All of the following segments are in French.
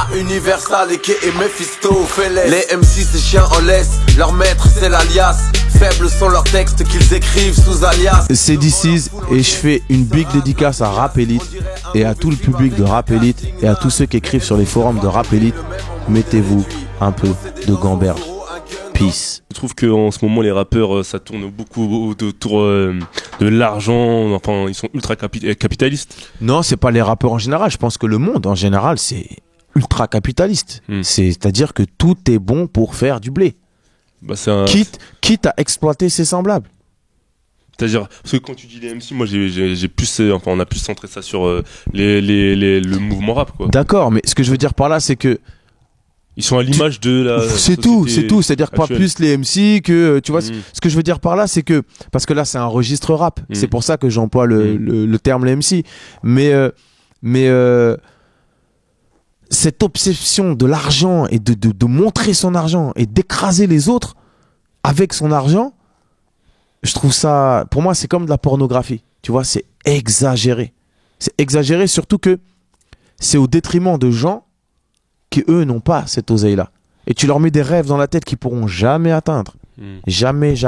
A, Universal, Eke et Mephisto, Félès. Les MC c'est chiens en laisse, leur maître c'est l'alias. Faibles sont leurs textes qu'ils écrivent sous alias. C'est DC's et je fais une big dédicace à Rap Elite et à tout le public de Rap Elite et à tous ceux qui écrivent sur les forums de Rap Elite. Mettez-vous un peu de gamberge. Peace. Je trouve qu'en ce moment les rappeurs ça tourne beaucoup autour de l'argent, enfin ils sont ultra capitalistes. Non, c'est pas les rappeurs en général, je pense que le monde en général c'est ultra capitaliste. C'est-à-dire que tout est bon pour faire du blé. Bah, quitte à exploiter ses semblables. C'est-à-dire, parce que quand tu dis les MC, moi j'ai plus, enfin on a plus centré ça sur le mouvement rap quoi. D'accord, mais ce que je veux dire par là c'est que ils sont à l'image de la c'est tout, c'est-à-dire que pas plus les MC que tu vois ce que je veux dire par là c'est que parce que là c'est un registre rap, c'est pour ça que j'emploie le terme les MC, mais cette obsession de l'argent et de montrer son argent et d'écraser les autres avec son argent, je trouve ça, pour moi c'est comme de la pornographie, tu vois, c'est exagéré, surtout que c'est au détriment de gens qui eux n'ont pas cette oseille là et tu leur mets des rêves dans la tête qu'ils pourront jamais atteindre, jamais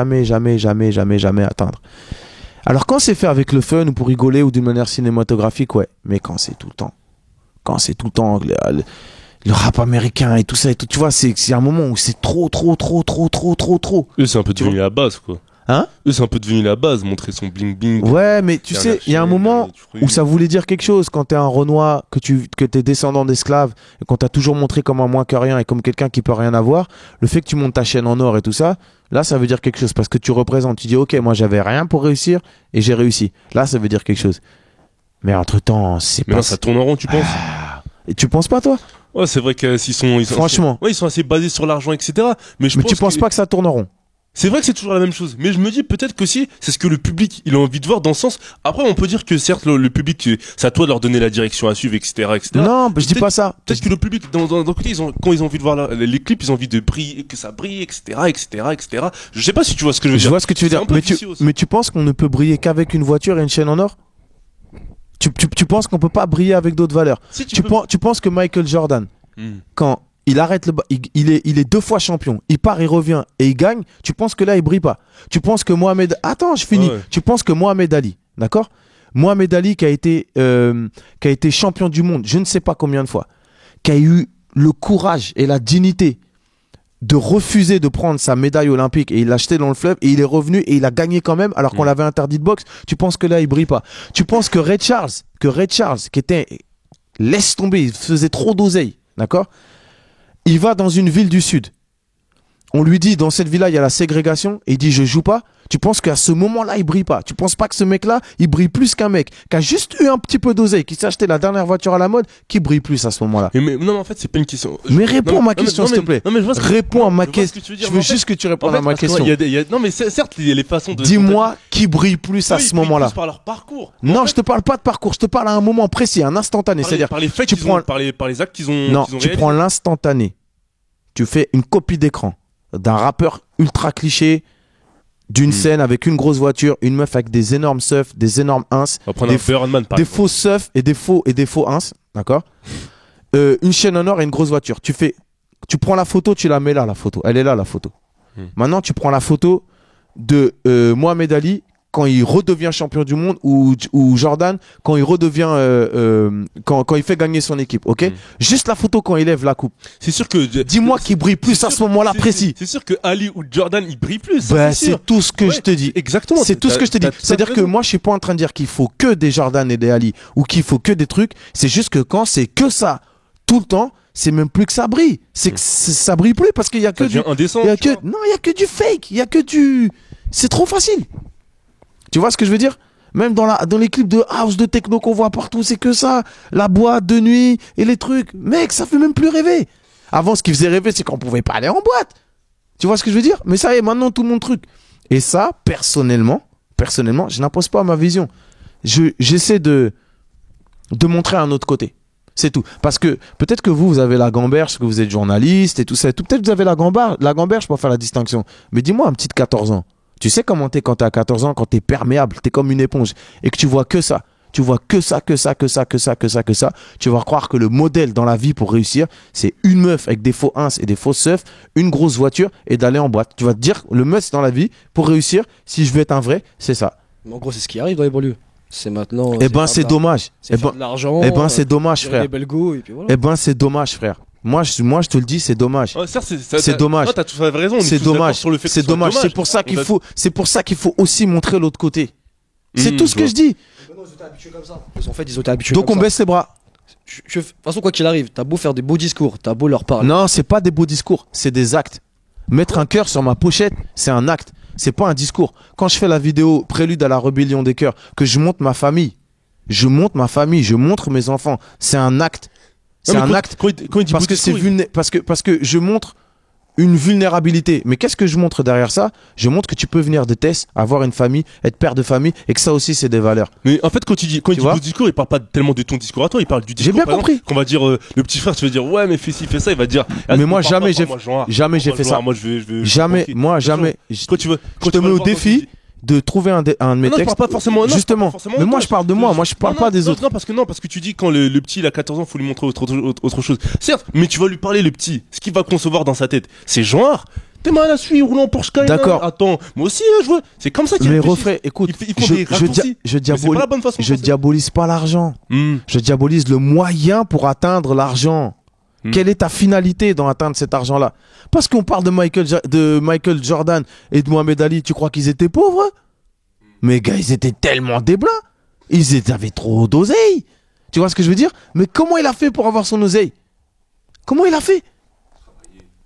atteindre. Alors quand c'est fait avec le fun ou pour rigoler ou d'une manière cinématographique, ouais, mais quand c'est tout le temps le rap américain et tout ça et tout, tu vois, c'est un moment où c'est trop. Eux c'est un peu devenu la base quoi. Hein? Eux c'est un peu devenu la base, montrer son bling bling. Ouais, mais tu sais, il y a un moment où ça voulait dire quelque chose quand t'es un Renoir, que t'es descendant d'esclaves et qu'on t'a toujours montré comme un moins que rien et comme quelqu'un qui peut rien avoir. Le fait que tu montes ta chaîne en or et tout ça, là ça veut dire quelque chose parce que tu représentes, tu dis ok, moi j'avais rien pour réussir et j'ai réussi. Là ça veut dire quelque chose. Mais entre temps, c'est pas. Mais non, ça tourne en rond, tu penses? Et tu penses pas toi? Ouais, c'est vrai que franchement, ils sont assez basés sur l'argent, etc. Mais tu penses pas que ça tourne en rond? C'est vrai que c'est toujours la même chose, mais je me dis peut-être qu'aussi c'est ce que le public il a envie de voir dans ce sens. Après on peut dire que certes le public c'est à toi de leur donner la direction à suivre, etc. Non, je dis pas ça. Peut-être que le public dans côté quand ils ont envie de voir les clips, ils ont envie de briller, que ça brille, etc. Je sais pas si tu vois ce que je veux dire. Je vois ce que tu veux dire, mais tu penses qu'on ne peut briller qu'avec une voiture et une chaîne en or? Tu penses qu'on peut pas briller avec d'autres valeurs? Si tu penses que Michael Jordan, quand il arrête il est 2 fois champion, il part, il revient et il gagne, tu penses que là il brille pas? Tu penses que Mohamed... Attends, je finis. Ouais. Tu penses que Mohamed Ali, d'accord? Mohamed Ali qui a été champion du monde, je ne sais pas combien de fois, qui a eu le courage et la dignité de refuser de prendre sa médaille olympique et il l'a acheté dans le fleuve et il est revenu et il a gagné quand même alors qu'on l'avait interdit de boxe, tu penses que là il brille pas? Tu penses que Ray Charles qui était... Laisse tomber, il faisait trop d'oseille, d'accord? Il va dans une ville du Sud. On lui dit, dans cette ville-là, il y a la ségrégation. Et il dit, je joue pas. Tu penses qu'à ce moment-là, il brille pas. Tu penses pas que ce mec-là, il brille plus qu'un mec qui a juste eu un petit peu d'oseille, qui s'est acheté la dernière voiture à la mode, qui brille plus à ce moment-là. Mais non, en fait, c'est pas une question. Mais réponds à ma question, s'il te plaît. Réponds à ma question. Je veux juste que tu répondes à ma question. Non, mais certes, il y a les façons de... Dis-moi qui brille plus à ce moment-là. Par leur parcours. Non, je te parle pas de parcours. Je te parle à un moment précis, un instantané. C'est-à-dire, par les faits qu'ils ont, par les actes qu'ils ont. Non, tu prends l'instantané. Tu fais une copie d'écran d'un rappeur ultra cliché, d'une scène avec une grosse voiture, une meuf avec des énormes seufs, des énormes ins, des faux seufs et des faux ins, d'accord? Une chaîne en or et une grosse voiture. Tu prends la photo, tu la mets là, la photo. Elle est là, la photo. Maintenant, tu prends la photo de Mohamed Ali quand il redevient champion du monde ou Jordan quand il redevient quand il fait gagner son équipe, ok? Juste la photo quand il lève la coupe. C'est sûr que dis-moi qui brille plus à ce moment-là précis. C'est sûr que Ali ou Jordan il brille plus. Bah, c'est tout ce que je te dis. Exactement. C'est tout ce que je te dis. C'est-à-dire que moi je suis pas en train de dire qu'il faut que des Jordan et des Ali ou qu'il faut que des trucs. C'est juste que quand c'est que ça tout le temps, c'est même plus que ça brille. C'est que ça brille plus parce qu'il y a que du indécent. Non, il y a que du fake. Il y a que du. C'est trop facile. Tu vois ce que je veux dire? Même dans les clips de house, de techno qu'on voit partout, c'est que ça. La boîte de nuit et les trucs. Mec, ça fait même plus rêver. Avant, ce qui faisait rêver, c'est qu'on pouvait pas aller en boîte. Tu vois ce que je veux dire? Mais ça y est, maintenant, tout mon truc. Et ça, personnellement, je n'impose pas ma vision. J'essaie de montrer un autre côté. C'est tout. Parce que peut-être que vous avez la gamberge, que vous êtes journaliste et tout ça. Peut-être que vous avez la gamberge pour faire la distinction. Mais dis-moi, un petit de 14 ans. Tu sais comment t'es quand t'es à 14 ans, quand t'es perméable, t'es comme une éponge et que tu vois que ça. tu vois que ça, que ça, que ça, que ça, que ça, que ça, tu vas croire que le modèle dans la vie pour réussir, c'est une meuf avec des faux ins et des fausses seufs, une grosse voiture et d'aller en boîte. Tu vas te dire, le must dans la vie pour réussir, si je veux être un vrai, c'est ça. Mais en gros, c'est ce qui arrive dans les banlieues. C'est maintenant. Eh ben, c'est dommage. C'est de l'argent. Eh ben, c'est dommage, frère. Des belles go, et puis voilà. Eh ben, c'est dommage, frère. Moi, je te le dis, c'est dommage. C'est dommage. T'as tout à fait raison. C'est dommage. C'est dommage. C'est pour ça qu'il faut aussi montrer l'autre côté. C'est tout ce que je dis. Ils ont été habitués comme ça. En fait, ils ont été habitués donc comme on baisse les bras. De toute façon, quoi qu'il arrive, t'as beau faire des beaux discours, t'as beau leur parler. Non, c'est pas des beaux discours, c'est des actes. Mettre un cœur sur ma pochette, c'est un acte. C'est pas un discours. Quand je fais la vidéo Prélude à la rébellion des cœurs, que je montre ma famille, je montre mes enfants, c'est un acte. C'est un acte parce que je montre une vulnérabilité. Mais qu'est-ce que je montre derrière ça? Je montre que tu peux venir de Tess, avoir une famille, être père de famille, et que ça aussi c'est des valeurs. Mais en fait, quand il dit beau discours, il parle pas tellement de ton discours à toi, il parle du discours. J'ai bien compris. Qu'on va dire le petit frère, tu vas dire ouais mais fais ci, fais ça, il va dire. Mais moi jamais j'ai fait ça. Moi je veux. Jamais. Quand tu veux, je te mets au défi de trouver un de mes textes. Je parle pas forcément. Justement. Mais moi je parle de moi. Moi je parle pas des autres. Non, parce que tu dis quand le petit il a 14 ans, faut lui montrer autre chose. Certes, mais tu vas lui parler le petit. Ce qu'il va concevoir dans sa tête, c'est genre. T'es mal à suivre, roulant Porsche Cayenne. D'accord. Attends, moi aussi, je veux. C'est comme ça qu'il Mais refais, écoute, je diabolise pas l'argent. Je diabolise le moyen pour atteindre l'argent. Quelle est ta finalité dans atteindre cet argent-là? Parce qu'on parle de Michael Jordan et de Mohamed Ali, tu crois qu'ils étaient pauvres? Mais gars, ils étaient tellement déblins. Ils avaient trop d'oseille. Tu vois ce que je veux dire? Mais comment il a fait pour avoir son oseille? Comment il a fait?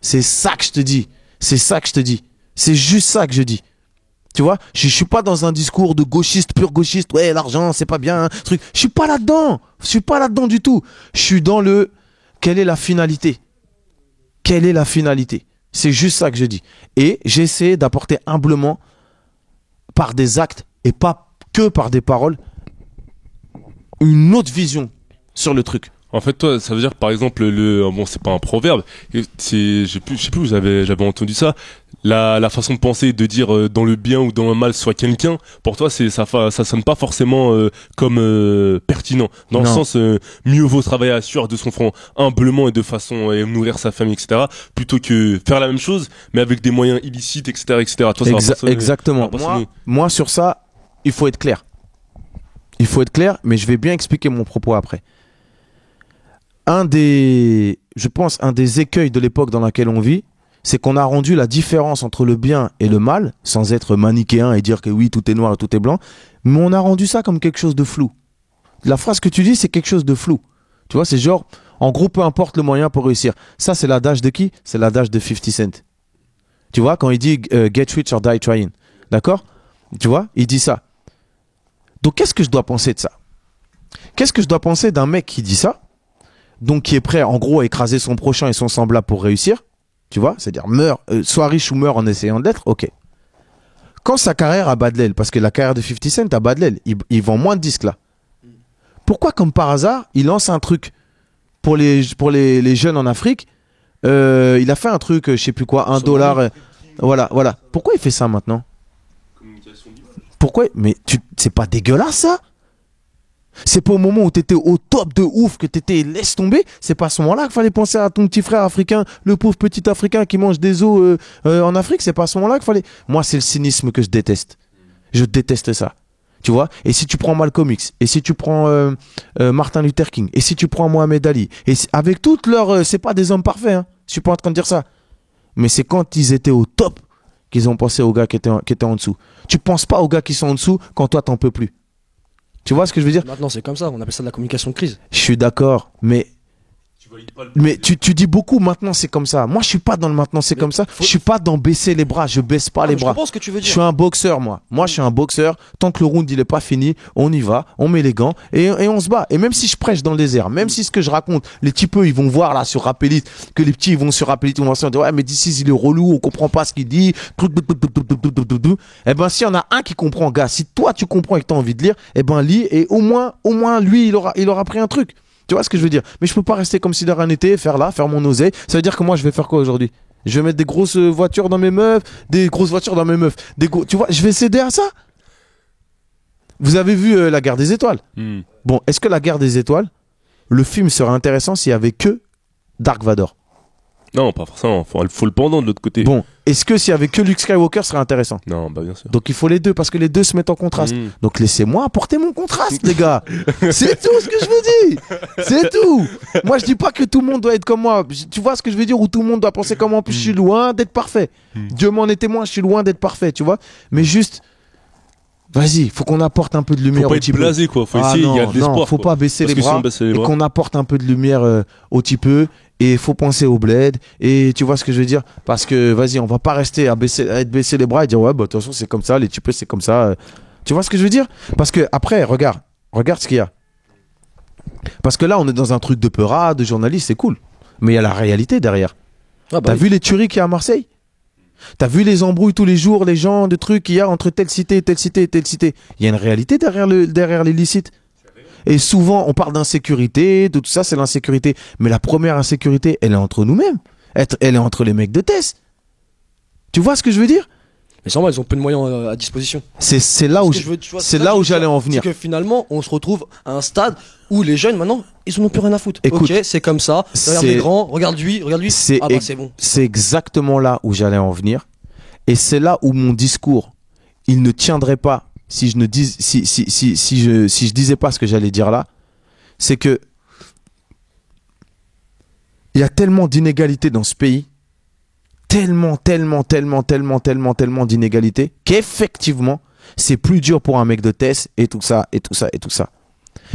C'est ça que je te dis. C'est ça que je te dis. C'est juste ça que je dis. Tu vois, je suis pas dans un discours de gauchiste, pur gauchiste. Ouais, l'argent, c'est pas bien, truc. Je suis pas là-dedans. Je suis pas là-dedans du tout. Je suis dans le quelle est la finalité? Quelle est la finalité? C'est juste ça que je dis. Et j'essaie d'apporter humblement par des actes et pas que par des paroles une autre vision sur le truc. En fait, toi, ça veut dire, par exemple, bon, c'est pas un proverbe, je sais plus où j'avais entendu ça. La façon de penser, de dire dans le bien ou dans le mal soit quelqu'un, pour toi, ça sonne pas forcément comme pertinent. Dans le sens, mieux vaut travailler à sueur de son front humblement et de façon à nourrir sa famille, etc., plutôt que faire la même chose, mais avec des moyens illicites, etc., etc. Toi, ça exactement. Moi, sur ça, il faut être clair. Il faut être clair, mais je vais bien expliquer mon propos après. Je pense, un des écueils de l'époque dans laquelle on vit, c'est qu'on a rendu la différence entre le bien et le mal, sans être manichéen et dire que oui, tout est noir et tout est blanc, mais on a rendu ça comme quelque chose de flou. La phrase que tu dis, c'est quelque chose de flou. Tu vois, c'est genre, en gros, peu importe le moyen pour réussir. Ça, c'est l'adage de qui? C'est l'adage de 50 Cent. Tu vois, quand il dit get rich or die trying. D'accord? Tu vois, il dit ça. Donc, qu'est-ce que je dois penser de ça? Qu'est-ce que je dois penser d'un mec qui dit ça? Donc qui est prêt en gros à écraser son prochain et son semblable pour réussir, tu vois, c'est-à-dire sois riche ou meurs en essayant d'être, ok. Quand sa carrière a bas de l'aile, parce que la carrière de 50 Cent a bas de l'aile, il vend moins de disques là. Pourquoi comme par hasard, il lance un truc pour les jeunes en Afrique, il a fait un truc, je sais plus quoi, $1, voilà. Pourquoi il fait ça maintenant? Pourquoi? Mais c'est pas dégueulasse ça? C'est pas au moment où t'étais au top de ouf que t'étais laisse tomber. C'est pas à ce moment-là qu'il fallait penser à ton petit frère africain, le pauvre petit africain qui mange des os en Afrique. C'est pas à ce moment-là qu'il fallait. Moi, c'est le cynisme que je déteste. Je déteste ça. Tu vois? Et si tu prends Malcolm X, et si tu prends Martin Luther King, et si tu prends Mohamed Ali, et avec toutes leurs, c'est pas des hommes parfaits. Hein. Je suis pas en train de dire ça. Mais c'est quand ils étaient au top qu'ils ont pensé aux gars qui étaient en dessous. Tu penses pas aux gars qui sont en dessous quand toi t'en peux plus. Tu vois ce que je veux dire? Maintenant, c'est comme ça. On appelle ça de la communication de crise. Je suis d'accord, mais tu dis beaucoup maintenant c'est comme ça. Moi je suis pas dans le maintenant c'est comme ça. Je suis pas dans baisser les bras. Je baisse pas les bras. Je comprends ce que tu veux dire. Je suis un boxeur moi. Moi je suis un boxeur. Tant que le round il est pas fini, on y va, on met les gants et on se bat. Et même si je prêche dans le désert, même si ce que je raconte, les petits peu ils vont voir là sur Rapelite que les petits ils vont sur Rapelite, ils vont se dire ouais mais d'ici il est relou, on comprend pas ce qu'il dit. Eh ben s'il y en a un qui comprend gars, si toi tu comprends et que t'as envie de lire, eh ben lis et au moins lui il aura pris un truc. Tu vois ce que je veux dire? Mais je peux pas rester comme si de rien n'était, faire mon oseille. Ça veut dire que moi, je vais faire quoi aujourd'hui? Je vais mettre des grosses voitures dans mes meufs, tu vois, je vais céder à ça? Vous avez vu La Guerre des Étoiles? Hmm. Bon, est-ce que La Guerre des Étoiles, le film serait intéressant s'il y avait que Dark Vador? Non, pas forcément. Faut le pendant de l'autre côté. Bon, est-ce que s'il y avait que Luke Skywalker, serait intéressant? Non, bah bien sûr. Donc il faut les deux parce que les deux se mettent en contraste. Mmh. Donc laissez-moi apporter mon contraste, les gars. C'est tout ce que je vous dis. C'est tout. Moi, je dis pas que tout le monde doit être comme moi. Tu vois ce que je veux dire? Ou tout le monde doit penser comme moi. En plus, je suis loin d'être parfait. Dieu m'en est témoin, je suis loin d'être parfait, tu vois. Mais juste, vas-y, faut qu'on apporte un peu de lumière Faut pas au être petit peu. blasé, quoi. Faut essayer, il y a de l'espoir. Non, faut quoi. pas baisser Parce les que si on bras. baisse les Et bras- qu'on apporte un peu de lumière au petit peu. Et faut penser au bled. Et tu vois ce que je veux dire? Parce que, vas-y, on va pas rester à être baisser les bras et dire, ouais, bah, de toute façon, c'est comme ça, les types, c'est comme ça. Tu vois ce que je veux dire? Parce que, après, regarde ce qu'il y a. Parce que là, on est dans un truc de peura, de journaliste, c'est cool. Mais il y a la réalité derrière. Ah bah T'as oui. vu les tueries qu'il y a à Marseille? T'as vu les embrouilles tous les jours, les gens, de trucs qu'il y a entre telle cité et telle cité et telle cité? Il y a une réalité derrière l'illicite. Et souvent, on parle d'insécurité, de tout ça, c'est l'insécurité. Mais la première insécurité, elle est entre nous-mêmes. Elle est entre les mecs de Tess. Tu vois ce que je veux dire? Mais c'est normal, ils ont peu de moyens à disposition. C'est là où Ce que je veux- tu vois, c'est ça là que où je veux j'allais dire. en venir. C'est que finalement, on se retrouve à un stade où les jeunes, maintenant, ils en ont plus rien à foutre. Écoute, ok, c'est comme ça. Regarde c'est- les grands, regarde lui. C'est Ah bah c'est bon. c'est exactement là où j'allais en venir. Et c'est là où mon discours, il ne tiendrait pas si je ne dis, si je disais pas ce que j'allais dire là. C'est que il y a tellement d'inégalités dans ce pays, tellement d'inégalités, qu'effectivement, c'est plus dur pour un mec de Tess et tout ça.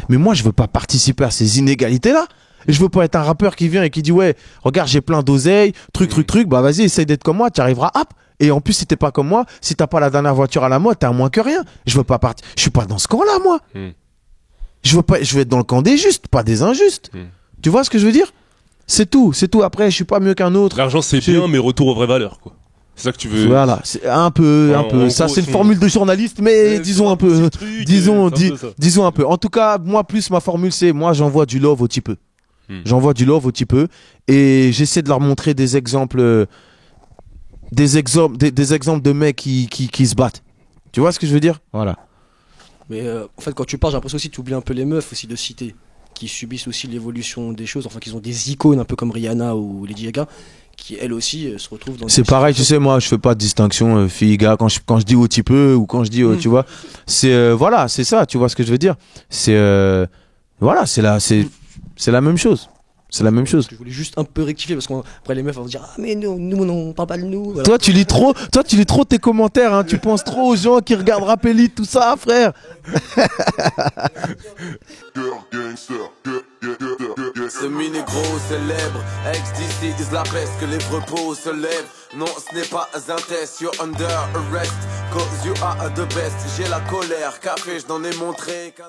Mais moi, je veux pas participer à ces inégalités-là. Je veux pas être un rappeur qui vient et qui dit, ouais, regarde, j'ai plein d'oseille, truc, bah vas-y, essaye d'être comme moi, tu arriveras, hop. Et en plus, si t'es pas comme moi, si t'as pas la dernière voiture à la mode, t'es à moins que rien. Je veux pas partir. Je suis pas dans ce camp-là, moi. Je veux être dans le camp des justes, pas des injustes. Tu vois ce que je veux dire? C'est tout. Après, je suis pas mieux qu'un autre. L'argent, c'est bien, mais retour aux vraies valeurs, quoi. C'est ça que tu veux. Voilà, c'est un peu. En Ça, gros, c'est une son- formule de journaliste, mais disons un peu. Disons ça. un peu. En tout cas, moi, plus ma formule, c'est moi, j'envoie du love au petit peu. J'envoie du love au petit peu. Et j'essaie de leur montrer des exemples. Des exemples de mecs qui se battent. Tu vois ce que je veux dire? Voilà. Mais en fait, quand tu parles, j'ai l'impression aussi que tu oublies un peu les meufs aussi de cité, qui subissent aussi l'évolution des choses, enfin, qui ont des icônes un peu comme Rihanna ou Lady Gaga, qui elles aussi se retrouvent dans. C'est des pareil, tu situations- sais, moi, je fais pas de distinction fille-gars quand je dis au petit peu ou quand je dis, tu vois. C'est, voilà, c'est ça, tu vois ce que je veux dire. C'est, voilà, c'est la même chose. C'est la même chose. Je voulais juste un peu rectifier parce qu'après les meufs vont dire ah mais nous on parle pas de nous. Voilà. Toi, tu lis trop tes commentaires, hein. Tu penses trop aux gens qui regardent Rap Elite, tout ça, frère. Ce mini-gros célèbre, ex-DC disent la peste que les repos se lèvent. Non, ce n'est pas un test, you're under arrest. Cause you are the best, j'ai la colère, café, je n'en ai montré qu'un.